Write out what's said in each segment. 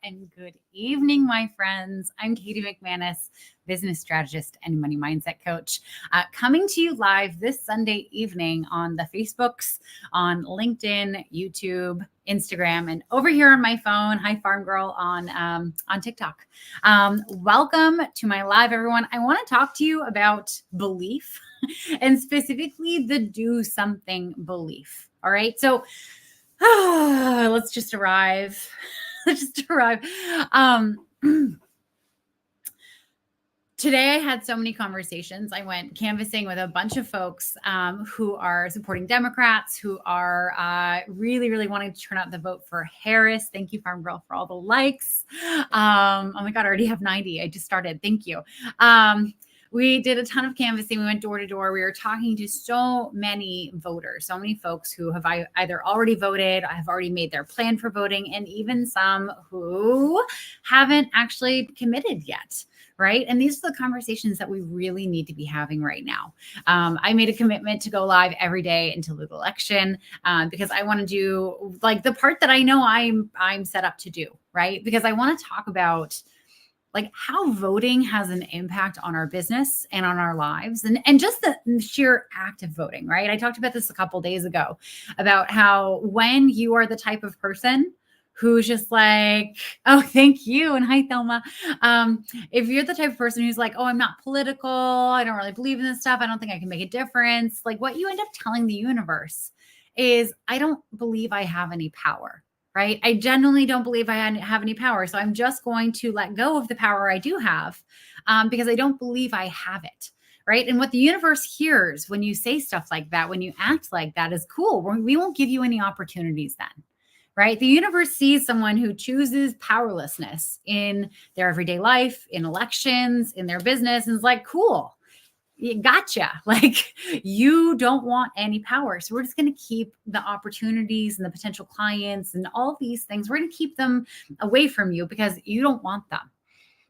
and good evening, my friends. I'm Katie McManus, business strategist and money mindset coach, coming to you live this Sunday evening on the Facebooks, on LinkedIn, YouTube, Instagram, and over here on my phone. Hi, Farm Girl on TikTok. Welcome to my live, everyone. I want to talk to you about belief and specifically the do something belief. All right. So let's just arrive. Today, I had so many conversations. I went canvassing with a bunch of folks who are supporting Democrats, who are really wanting to turn out the vote for Harris. Thank you, Farm Girl, for all the likes. Oh my God, I already have 90. I just started. Thank you. We did a ton of canvassing. We went door to door. We were talking to so many voters, so many folks who have either already voted, have already made their plan for voting, and even some who haven't actually committed yet. Right. And these are the conversations that we really need to be having right now. I made a commitment to go live every day until the election because I want to do like the part that I know I'm set up to do. Right. Because I want to talk about like how voting has an impact on our business and on our lives and just the sheer act of voting. Right. I talked about this a couple days ago about how when you are the type of person who's just like, oh, thank you. And hi, Thelma. If you're the type of person who's like, oh, I'm not political, I don't really believe in this stuff, I don't think I can make a difference. Like what you end up telling the universe is, I don't believe I have any power, right? I genuinely don't believe I have any power. So I'm just going to let go of the power I do have because I don't believe I have it. Right. And what the universe hears when you say stuff like that, when you act like that is cool. We won't give you any opportunities then. Right? The universe sees someone who chooses powerlessness in their everyday life, in elections, in their business, and is like, cool, gotcha. Like you don't want any power. So we're just going to keep the opportunities and the potential clients and all these things. We're going to keep them away from you because you don't want them.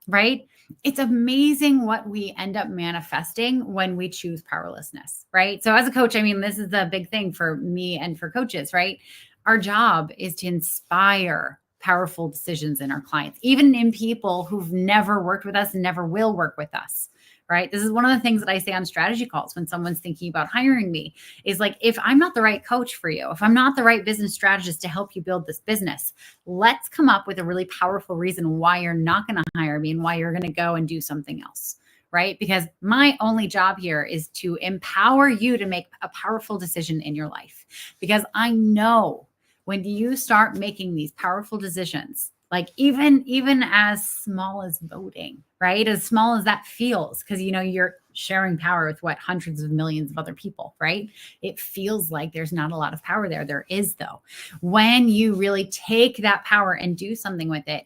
Right? It's amazing what we end up manifesting when we choose powerlessness. Right? So as a coach, I mean, this is the big thing for me and for coaches, right? Our job is to inspire powerful decisions in our clients, even in people who've never worked with us and never will work with us, right? This is one of the things that I say on strategy calls when someone's thinking about hiring me is like, if I'm not the right coach for you, if I'm not the right business strategist to help you build this business, let's come up with a really powerful reason why you're not going to hire me and why you're going to go and do something else. Right? Because my only job here is to empower you to make a powerful decision in your life. Because I know when you start making these powerful decisions, like even as small as voting, right? As small as that feels, because you're sharing power with hundreds of millions of other people, right? It feels like there's not a lot of power there. There is though. When you really take that power and do something with it,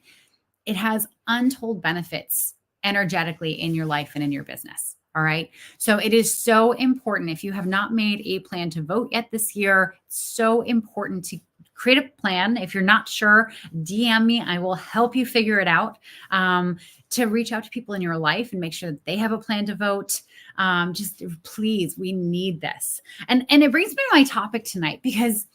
it has untold benefits energetically in your life and in your business. All right. So it is so important. If you have not made a plan to vote yet this year, it's so important to create a plan. If you're not sure, DM me. I will help you figure it out. To reach out to people in your life and make sure that they have a plan to vote. Just please, we need this. And it brings me to my topic tonight because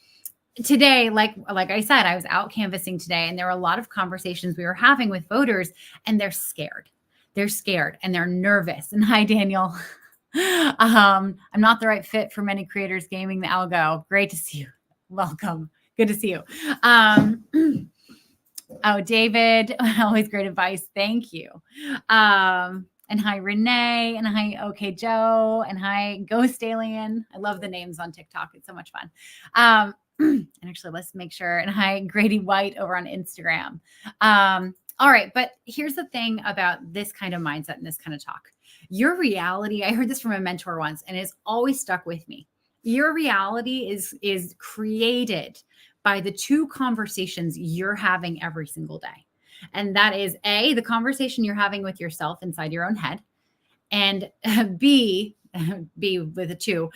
today, like I said, I was out canvassing today and there were a lot of conversations we were having with voters and they're scared. They're scared and they're nervous. And hi, Daniel. I'm not the right fit for many creators gaming the algo. Great to see you. Welcome. Good to see you. Oh, David, always great advice. Thank you. And hi, Renee, and hi, OK Joe, and hi, Ghost Alien. I love the names on TikTok. It's so much fun. And actually, let's make sure. And hi, Grady White over on Instagram. All right. But here's the thing about this kind of mindset and this kind of talk. Your reality, I heard this from a mentor once, and it's always stuck with me. Your reality is created by the two conversations you're having every single day. And that is A, the conversation you're having with yourself inside your own head, and B with a two,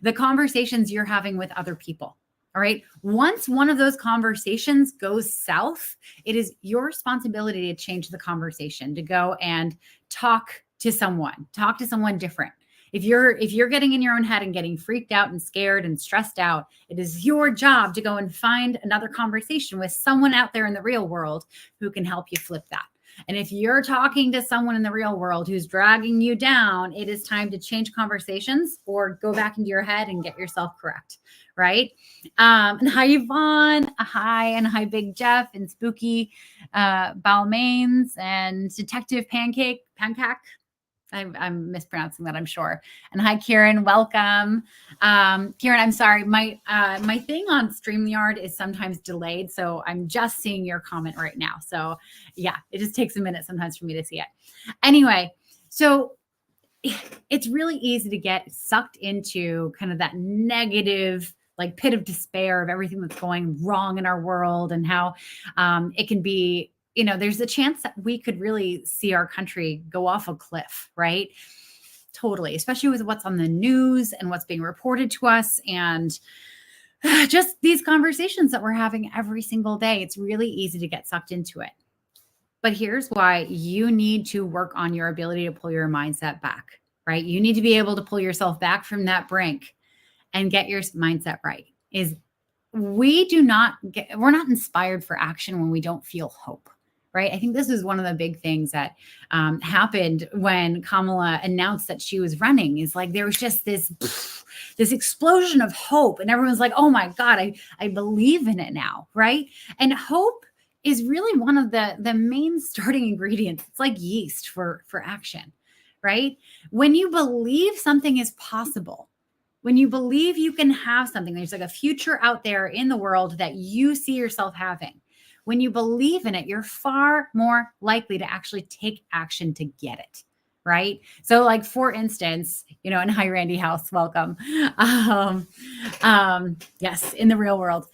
the conversations you're having with other people. All right. Once one of those conversations goes south, it is your responsibility to change the conversation, to go and talk to someone different. If you're getting in your own head and getting freaked out and scared and stressed out, it is your job to go and find another conversation with someone out there in the real world who can help you flip that. And if you're talking to someone in the real world who's dragging you down, it is time to change conversations or go back into your head and get yourself correct. Right. And hi, Yvonne. Hi, and hi, Big Jeff and Spooky Balmains and Detective Pancake. I'm mispronouncing that, I'm sure. And hi, Kieran. Welcome. Kieran, I'm sorry. My thing on StreamYard is sometimes delayed, so I'm just seeing your comment right now. So yeah, it just takes a minute sometimes for me to see it. Anyway, so it's really easy to get sucked into kind of that negative like pit of despair of everything that's going wrong in our world and how it can be, there's a chance that we could really see our country go off a cliff, right? Totally, especially with what's on the news and what's being reported to us and just these conversations that we're having every single day. It's really easy to get sucked into it. But here's why you need to work on your ability to pull your mindset back, right? You need to be able to pull yourself back from that brink and get your mindset right. We're not inspired for action when we don't feel hope, right? I think this is one of the big things that happened when Kamala announced that she was running is like, there was just this explosion of hope and everyone's like, oh my God, I believe in it now, right? And hope is really one of the main starting ingredients. It's like yeast for action, right? When you believe something is possible, when you believe you can have something, there's like a future out there in the world that you see yourself having. When you believe in it, you're far more likely to actually take action to get it, right? So like, for instance, and hi, Randy House, welcome. Yes, in the real world.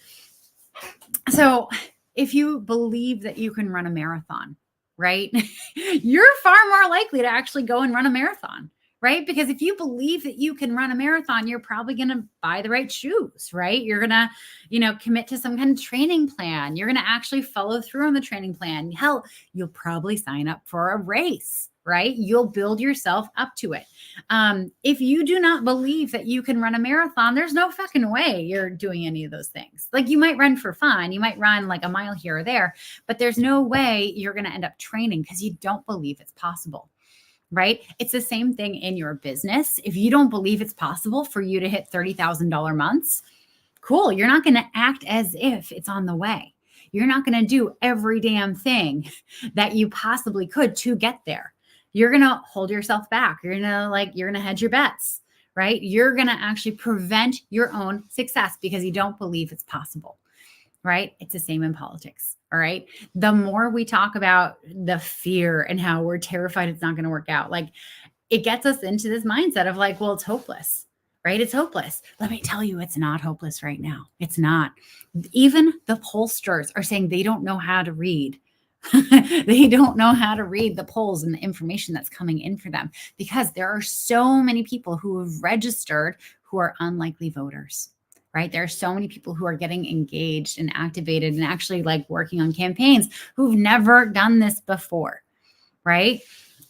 So if you believe that you can run a marathon, right, you're far more likely to actually go and run a marathon. Right? Because if you believe that you can run a marathon, you're probably going to buy the right shoes, right? You're going to, commit to some kind of training plan. You're going to actually follow through on the training plan. Hell, you'll probably sign up for a race, right? You'll build yourself up to it. If you do not believe that you can run a marathon, there's no fucking way you're doing any of those things. Like you might run for fun. You might run like a mile here or there, but there's no way you're going to end up training because you don't believe it's possible. Right? It's the same thing in your business. If you don't believe it's possible for you to hit $30,000 months, cool. You're not going to act as if it's on the way. You're not going to do every damn thing that you possibly could to get there. You're going to hold yourself back. You're going to hedge your bets, right? You're going to actually prevent your own success because you don't believe it's possible, right? It's the same in politics. All right. The more we talk about the fear and how we're terrified it's not going to work out, like it gets us into this mindset of like, well, it's hopeless, right? It's hopeless. Let me tell you, it's not hopeless right now. It's not. Even the pollsters are saying they don't know how to read. They don't know how to read the polls and the information that's coming in for them because there are so many people who have registered who are unlikely voters. Right? There are so many people who are getting engaged and activated and actually like working on campaigns who've never done this before, right?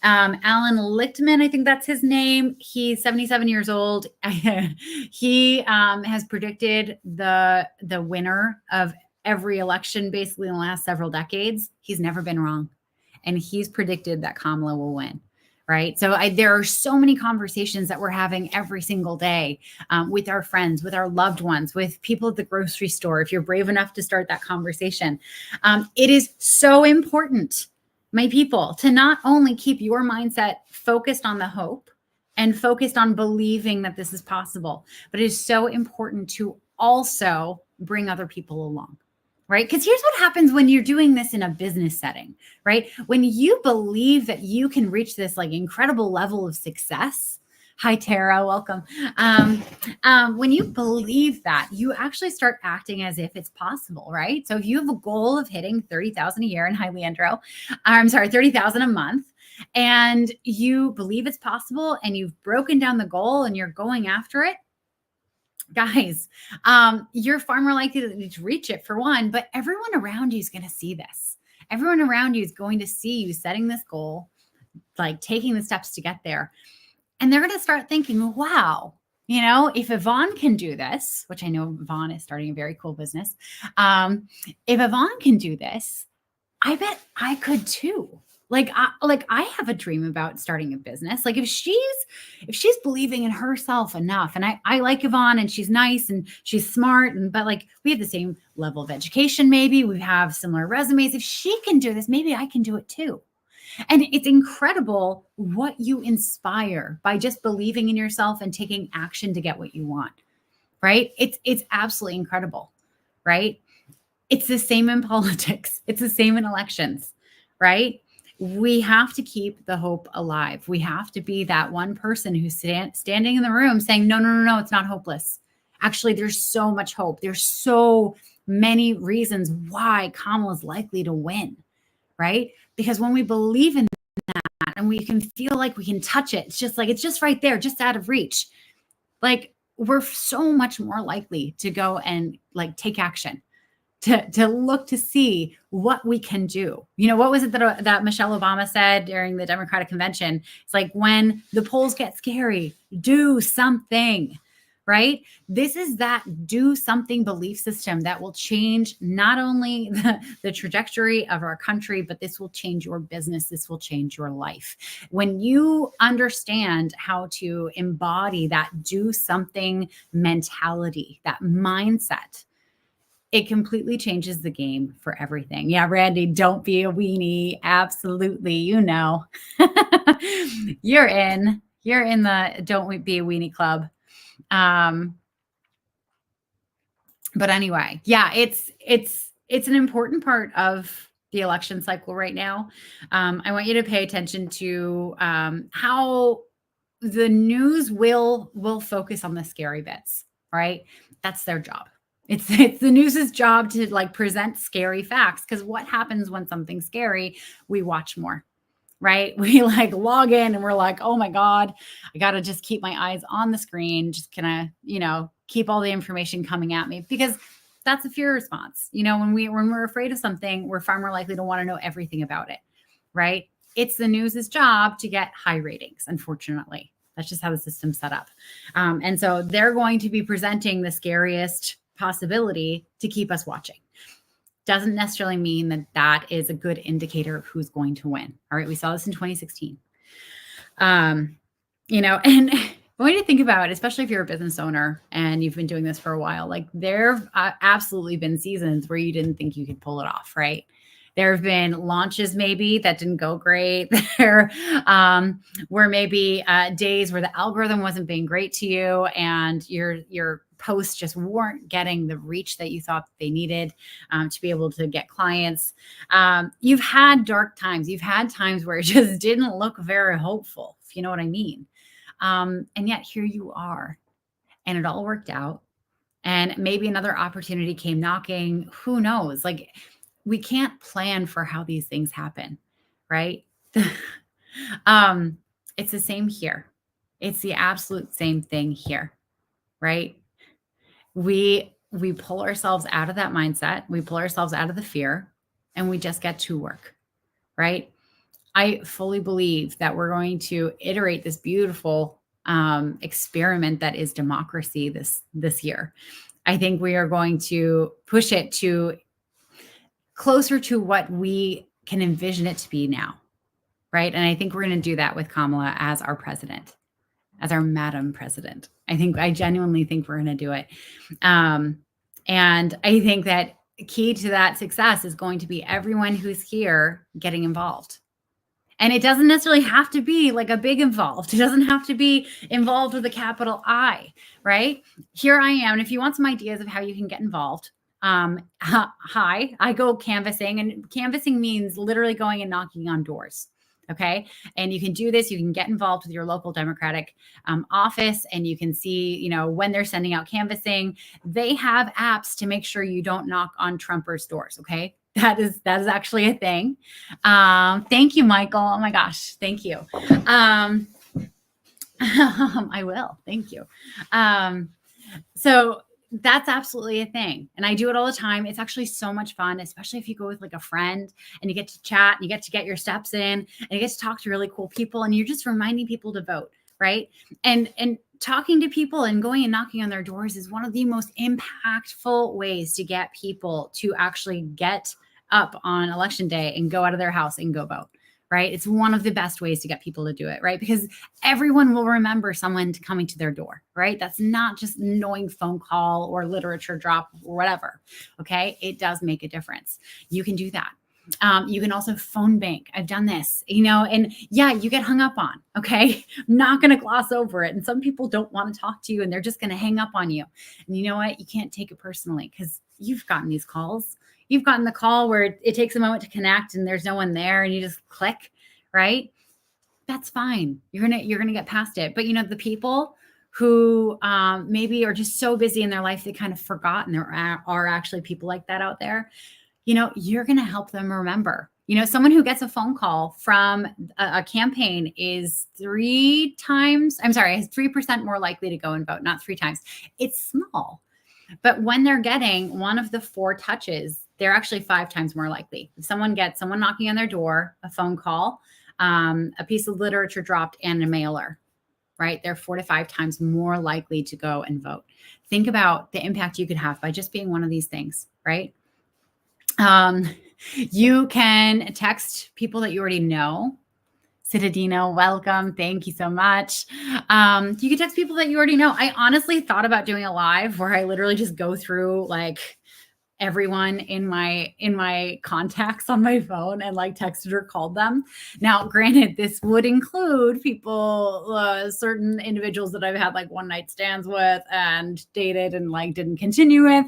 Alan Lichtman, I think that's his name. He's 77 years old. He has predicted the winner of every election basically in the last several decades. He's never been wrong. And he's predicted that Kamala will win. Right. So there are so many conversations that we're having every single day with our friends, with our loved ones, with people at the grocery store. If you're brave enough to start that conversation, it is so important, my people, to not only keep your mindset focused on the hope and focused on believing that this is possible, but it is so important to also bring other people along. Right? Because here's what happens when you're doing this in a business setting, right? When you believe that you can reach this like incredible level of success. Hi, Tara, welcome. When you believe that, you actually start acting as if it's possible, right? So if you have a goal of hitting 30,000 a year, and hi, Leandro, I'm sorry, 30,000 a month, and you believe it's possible and you've broken down the goal and you're going after it, guys, you're far more likely to reach it for one, but everyone around you is going to see this. Everyone around you is going to see you setting this goal, like taking the steps to get there. And they're going to start thinking, wow, you know, if Yvonne can do this, which I know Yvonne is starting a very cool business. If Yvonne can do this, I bet I could too. I have a dream about starting a business. Like if she's believing in herself enough, and I like Yvonne and she's nice and she's smart, but like we have the same level of education, maybe we have similar resumes. If she can do this, maybe I can do it too. And it's incredible what you inspire by just believing in yourself and taking action to get what you want, right? It's absolutely incredible, right? It's the same in politics. It's the same in elections, right? We have to keep the hope alive. We have to be that one person who's standing in the room saying, no, no, no, no, it's not hopeless. Actually, there's so much hope. There's so many reasons why Kamala's likely to win, right? Because when we believe in that and we can feel like we can touch it, it's just right there, just out of reach. Like we're so much more likely to go and like take action, to look to see what we can do. You know, what was it that Michelle Obama said during the Democratic convention? It's like, when the polls get scary, do something, right? This is that do something belief system that will change not only the trajectory of our country, but this will change your business. This will change your life. When you understand how to embody that do something mentality, that mindset, it completely changes the game for everything. Yeah, Randy, don't be a weenie. Absolutely. You know, you're in the don't be a weenie club. But anyway, yeah, it's an important part of the election cycle right now. I want you to pay attention to how the news will focus on the scary bits, right? That's their job. It's the news's job to like present scary facts, because what happens when something's scary? We watch more, right? We like log in and we're like, oh my God, I got to just keep my eyes on the screen. Just gonna, keep all the information coming at me, because that's a fear response. You know, when we're afraid of something, we're far more likely to want to know everything about it, right? It's the news's job to get high ratings, unfortunately. That's just how the system's set up. And so they're going to be presenting the scariest possibility to keep us watching. Doesn't necessarily mean that that is a good indicator of who's going to win. All right. We saw this in 2016. And I want you to think about it, especially if you're a business owner and you've been doing this for a while. Like there have absolutely been seasons where you didn't think you could pull it off, right? There have been launches maybe that didn't go great. There were maybe days where the algorithm wasn't being great to you, and your posts just weren't getting the reach that you thought they needed to be able to get clients. You've had dark times. You've had times where it just didn't look very hopeful, if you know what I mean. And yet here you are, and it all worked out. And maybe another opportunity came knocking. Who knows? Like, we can't plan for how these things happen, right? It's the same here. It's the absolute same thing here, right? We pull ourselves out of that mindset. We pull ourselves out of the fear, and we just get to work, right? I fully believe that we're going to iterate this beautiful experiment that is democracy this year. I think we are going to push it to closer to what we can envision it to be now, right? And I think we're going to do that with Kamala as our president, as our Madam President. I genuinely think we're going to do it. And I think that key to that success is going to be everyone who's here getting involved. And it doesn't necessarily have to be like a big involved. It doesn't have to be involved with a capital I, right? Here I am. And if you want some ideas of how you can get involved, hi, I go canvassing, and canvassing means literally going and knocking on doors. Okay. And you can do this. You can get involved with your local Democratic office, and you can see, when they're sending out canvassing, they have apps to make sure you don't knock on Trumpers' doors. Okay. That is actually a thing. Thank you, Michael. Oh my gosh. Thank you. I will. Thank you. So that's absolutely a thing. And I do it all the time. It's actually so much fun, especially if you go with like a friend and you get to chat, and you get to get your steps in, and you get to talk to really cool people, and you're just reminding people to vote, right? And talking to people and going and knocking on their doors is one of the most impactful ways to get people to actually get up on election day and go out of their house and go vote, right? It's one of the best ways to get people to do it, right? Because everyone will remember someone coming to their door, right? That's not just an annoying phone call or literature drop or whatever. Okay. It does make a difference. You can do that. You can also phone bank. I've done this, and yeah, you get hung up on. Okay. I'm not going to gloss over it. And some people don't want to talk to you and they're just going to hang up on you. And you know what? You can't take it personally because you've gotten these calls. You've gotten the call where it takes a moment to connect and there's no one there and you just click, right? That's fine. You're gonna get past it. But the people who maybe are just so busy in their life they kind of forgot, and there are actually people like that out there. You're gonna help them remember. Someone who gets a phone call from a campaign is 3% more likely to go and vote, not 3 times. It's small. But when they're getting one of the 4 touches, they're actually 5 times more likely. If someone gets someone knocking on their door, a phone call, a piece of literature dropped, and a mailer, right? They're 4 to 5 times more likely to go and vote. Think about the impact you could have by just being one of these things, right? You can text people that you already know. Citadino, welcome. Thank you so much. You can text people that you already know. I honestly thought about doing a live where I literally just go through like everyone in my contacts on my phone and like texted or called them. Now, granted, this would include people, certain individuals that I've had like one night stands with and dated and like didn't continue with.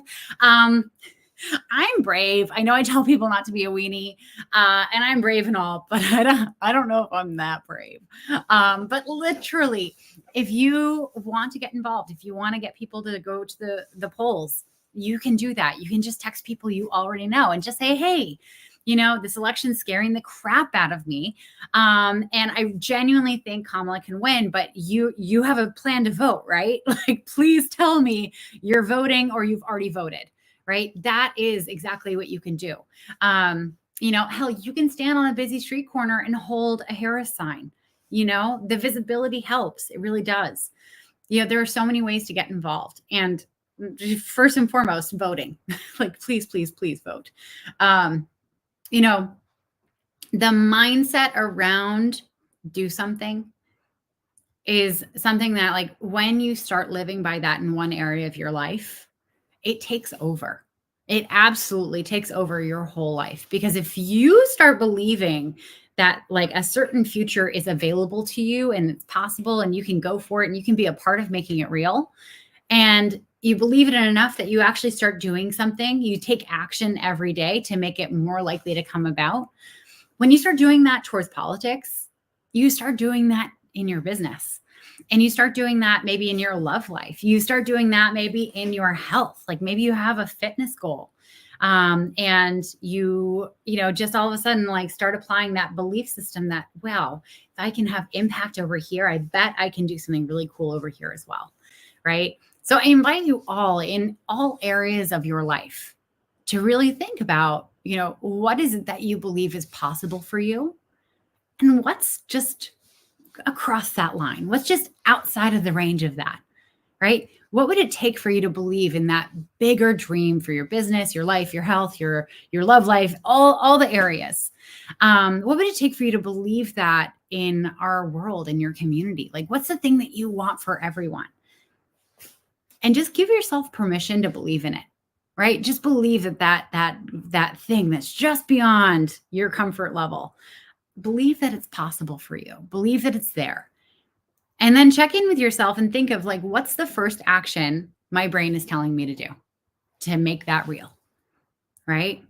I'm brave. I know I tell people not to be a weenie, and I'm brave and all, but I don't know if I'm that brave. But literally, if you want to get involved, if you want to get people to go to the polls, you can do that. You can just text people you already know and just say, hey, this election's scaring the crap out of me. And I genuinely think Kamala can win, but you have a plan to vote, right? Like, please tell me you're voting or you've already voted. Right? That is exactly what you can do. Hell, you can stand on a busy street corner and hold a Harris sign. The visibility helps. It really does. There are so many ways to get involved. And first and foremost, voting. Like, please, please, please vote. The mindset around do something is something that, like, when you start living by that in one area of your life, it takes over. It absolutely takes over your whole life. Because if you start believing that like a certain future is available to you and it's possible and you can go for it and you can be a part of making it real, and you believe it enough that you actually start doing something, you take action every day to make it more likely to come about. When you start doing that towards politics, you start doing that in your business. And you start doing that maybe in your love life. You start doing that maybe in your health. Like maybe you have a fitness goal. And you just all of a sudden like start applying that belief system that, wow, if I can have impact over here, I bet I can do something really cool over here as well. Right. So I invite you all in all areas of your life to really think about, what is it that you believe is possible for you? And what's just across that line? What's just outside of the range of that, right? What would it take for you to believe in that bigger dream for your business, your life, your health, your love life, all the areas? What would it take for you to believe that in our world, in your community? Like, what's the thing that you want for everyone? And just give yourself permission to believe in it, right? Just believe that thing that's just beyond your comfort level. Believe that it's possible for you. Believe that it's there. And then check in with yourself and think of like, what's the first action my brain is telling me to do to make that real, right?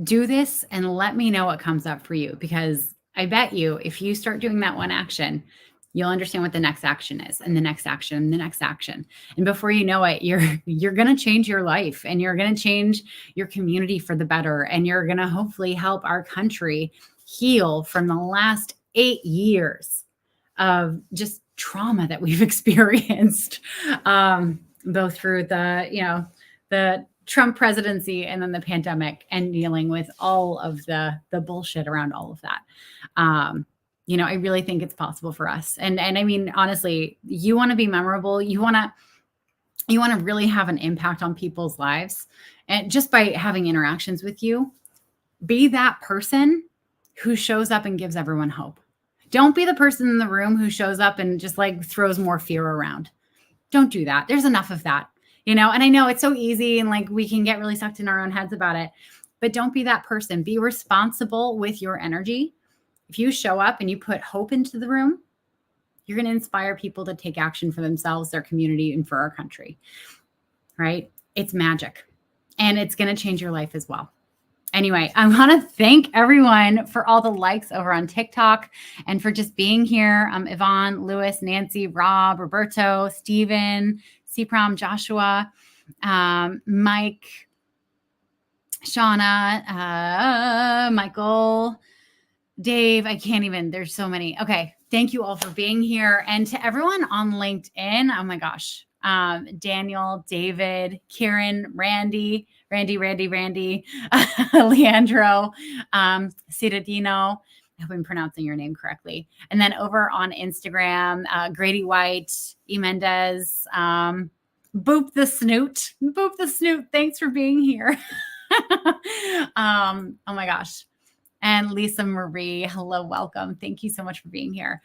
Do this and let me know what comes up for you, because I bet you if you start doing that one action, you'll understand what the next action is, and the next action, and the next action. And before you know it, you're going to change your life, and you're going to change your community for the better. And you're going to hopefully help our country heal from the last 8 years of just trauma that we've experienced, both through the Trump presidency and then the pandemic, and dealing with all of the bullshit around all of that. I really think it's possible for us. And I mean, honestly, you want to be memorable. You want to really have an impact on people's lives. And just by having interactions with you, be that person who shows up and gives everyone hope. Don't be the person in the room who shows up and just like throws more fear around. Don't do that. There's enough of that, and I know it's so easy and like we can get really sucked in our own heads about it, but don't be that person. Be responsible with your energy. If you show up and you put hope into the room, you're going to inspire people to take action for themselves, their community, and for our country, right? It's magic, and it's going to change your life as well. Anyway, I want to thank everyone for all the likes over on TikTok and for just being here. Yvonne, Lewis, Nancy, Rob, Roberto, Stephen, CPROM, Joshua, Mike, Shauna, Michael, Dave. I can't even, there's so many. Okay. Thank you all for being here. And to everyone on LinkedIn, oh my gosh, Daniel, David, Kieran, Randy, Leandro, Citadino. I hope I'm pronouncing your name correctly. And then over on Instagram, Grady White, E. Mendez, Boop the Snoot. Thanks for being here. Oh my gosh. And Lisa Marie, hello, welcome. Thank you so much for being here.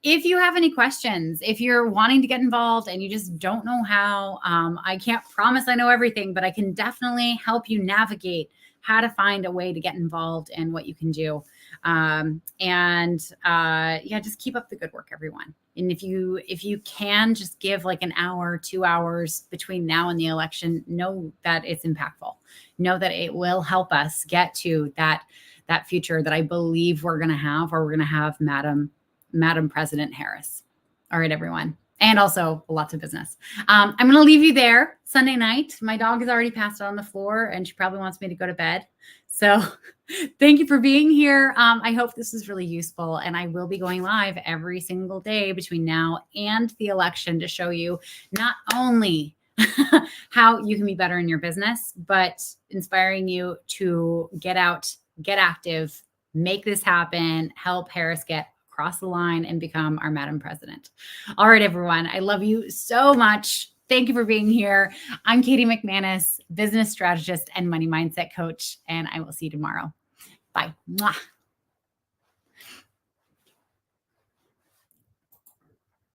If you have any questions, if you're wanting to get involved and you just don't know how, I can't promise I know everything, but I can definitely help you navigate how to find a way to get involved and what you can do. Just keep up the good work, everyone. And if you can just give like an hour, 2 hours between now and the election, know that it's impactful. Know that it will help us get to that future that I believe we're going to have, or we're going to have Madam President Harris. All right, everyone. And also lots of business. I'm going to leave you there. Sunday night, my dog has already passed out on the floor and she probably wants me to go to bed. So thank you for being here. I hope this is really useful, and I will be going live every single day between now and the election to show you not only how you can be better in your business, but inspiring you to get out, get active, make this happen, help Harris get across the line and become our Madam President. All right, everyone. I love you so much. Thank you for being here. I'm Katie McManus, business strategist and money mindset coach, and I will see you tomorrow. Bye. Mwah.